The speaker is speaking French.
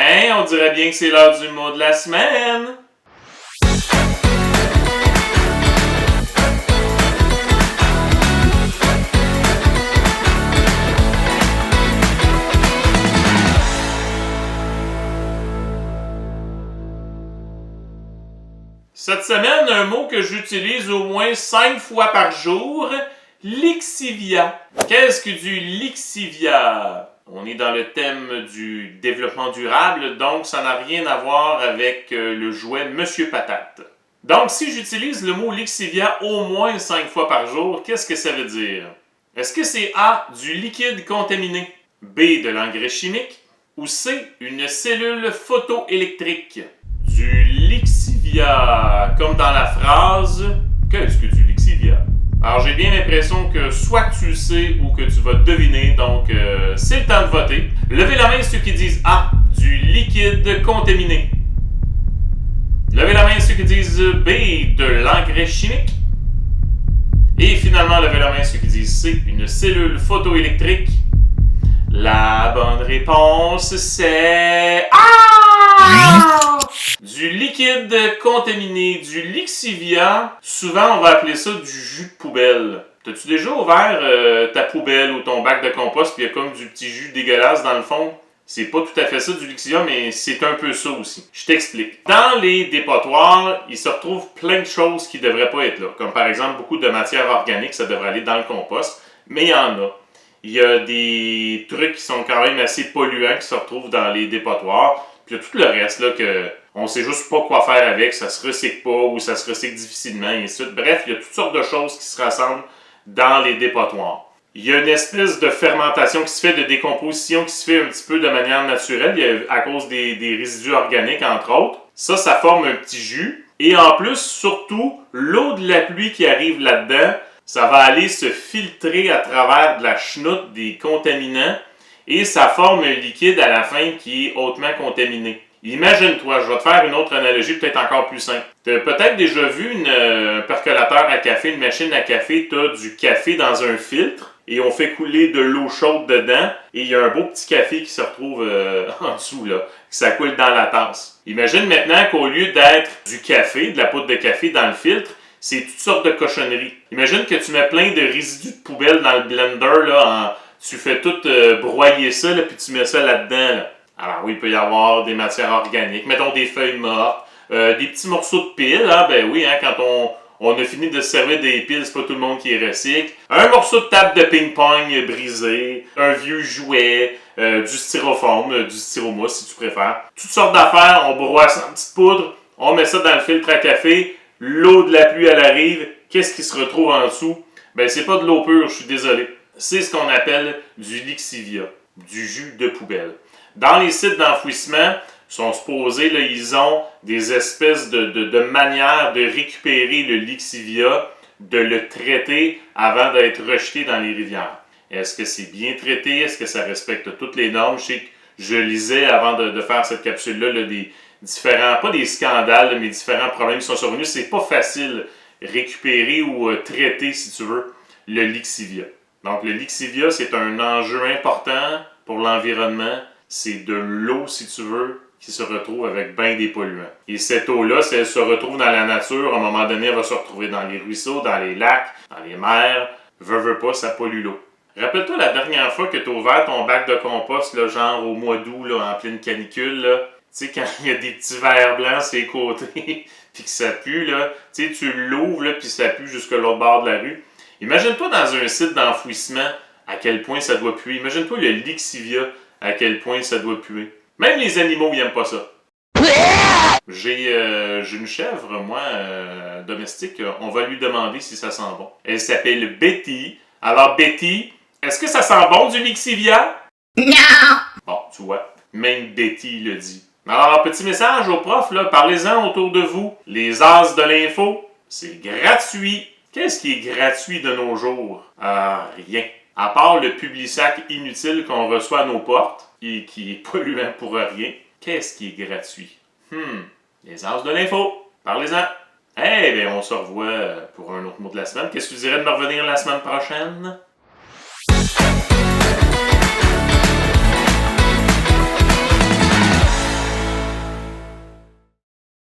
On dirait bien que c'est l'heure du mot de la semaine. Cette semaine, un mot que j'utilise au moins 5 fois par jour, lixivia. Qu'est-ce que du lixivia? On est dans le thème du développement durable, donc ça n'a rien à voir avec le jouet Monsieur Patate. Donc, si j'utilise le mot lixivia au moins 5 fois par jour, qu'est-ce que ça veut dire? Est-ce que c'est A, du liquide contaminé, B, de l'engrais chimique, ou C, une cellule photoélectrique? Du lixivia, comme dans la phrase « Qu'est-ce que du lixivia? » Alors, j'ai bien l'impression que soit tu le sais ou que tu vas deviner, donc c'est le temps de voter. Levez la main ceux qui disent A, du liquide contaminé. Levez la main ceux qui disent B, de l'engrais chimique. Et finalement, levez la main ceux qui disent C, une cellule photoélectrique. La bonne réponse, c'est A! Du liquide contaminé, du lixivia, souvent on va appeler ça du jus de poubelle. T'as-tu déjà ouvert ta poubelle ou ton bac de compost puis il y a comme du petit jus dégueulasse dans le fond? C'est pas tout à fait ça du lixivia, mais c'est un peu ça aussi. Je t'explique. Dans les dépotoirs, il se retrouve plein de choses qui devraient pas être là. Comme par exemple, beaucoup de matière organique, ça devrait aller dans le compost, mais il y en a. Il y a des trucs qui sont quand même assez polluants qui se retrouvent dans les dépotoirs. Puis il y a tout le reste là que on sait juste pas quoi faire avec, ça se recycle pas ou ça se recycle difficilement et ainsi de suite. Bref, il y a toutes sortes de choses qui se rassemblent dans les dépotoirs. Il y a une espèce de fermentation qui se fait, de décomposition qui se fait un petit peu de manière naturelle, à cause des résidus organiques entre autres. Ça forme un petit jus. Et en plus, surtout, l'eau de la pluie qui arrive là-dedans, ça va aller se filtrer à travers de la chenoute des contaminants et ça forme un liquide à la fin qui est hautement contaminé. Imagine-toi, je vais te faire une autre analogie peut-être encore plus simple. Tu as peut-être déjà vu un percolateur à café, une machine à café, tu as du café dans un filtre et on fait couler de l'eau chaude dedans et il y a un beau petit café qui se retrouve en dessous, là, ça coule dans la tasse. Imagine maintenant qu'au lieu d'être du café, de la poudre de café dans le filtre, c'est toutes sortes de cochonneries. Imagine que tu mets plein de résidus de poubelle dans le blender, là, tu fais tout broyer ça, là, puis tu mets ça là-dedans. Là. Alors oui, il peut y avoir des matières organiques, mettons des feuilles mortes, des petits morceaux de piles, hein, ben oui, hein, quand on a fini de se servir des piles, c'est pas tout le monde qui les recycle. Un morceau de table de ping-pong brisé, un vieux jouet, du styrofoam, du styromousse si tu préfères. Toutes sortes d'affaires, on broie ça en petite poudre, on met ça dans le filtre à café, l'eau de la pluie elle arrive, qu'est-ce qui se retrouve en dessous? Ben c'est pas de l'eau pure, je suis désolé. C'est ce qu'on appelle du lixivia, du jus de poubelle. Dans les sites d'enfouissement, sont supposés, là, ils ont des espèces de manières de récupérer le lixivia, de le traiter avant d'être rejeté dans les rivières. Est-ce que c'est bien traité? Est-ce que ça respecte toutes les normes? Je sais que je lisais avant de faire cette capsule-là là, des différents, pas des scandales, mais différents problèmes qui sont survenus. C'est pas facile récupérer ou traiter, si tu veux, le lixivia. Donc, le lixivia, c'est un enjeu important pour l'environnement. C'est de l'eau, si tu veux, qui se retrouve avec bien des polluants. Et cette eau-là, si elle se retrouve dans la nature, à un moment donné, elle va se retrouver dans les ruisseaux, dans les lacs, dans les mers. Veux pas, ça pollue l'eau. Rappelle-toi la dernière fois que tu as ouvert ton bac de compost, là, genre au mois d'août, là, en pleine canicule, là. Tu sais, quand il y a des petits verres blancs sur les côtés, puis que ça pue, là, tu sais, tu l'ouvres, là, puis ça pue jusqu'à l'autre bord de la rue. Imagine-toi dans un site d'enfouissement à quel point ça doit puer. Imagine-toi le lixivia, à quel point ça doit puer. Même les animaux, ils n'aiment pas ça. J'ai une chèvre, moi, domestique. On va lui demander si ça sent bon. Elle s'appelle Betty. Alors, Betty, est-ce que ça sent bon du lixivia? Non! Bon, tu vois, même Betty le dit. Alors, petit message au prof, là, parlez-en autour de vous. Les as de l'info, c'est gratuit. Qu'est-ce qui est gratuit de nos jours? Rien. À part le Publisac inutile qu'on reçoit à nos portes, et qui est polluant pour rien, qu'est-ce qui est gratuit? Les as de l'info. Parlez-en. Eh bien, on se revoit pour un autre mot de la semaine. Qu'est-ce que tu dirais de me revenir la semaine prochaine?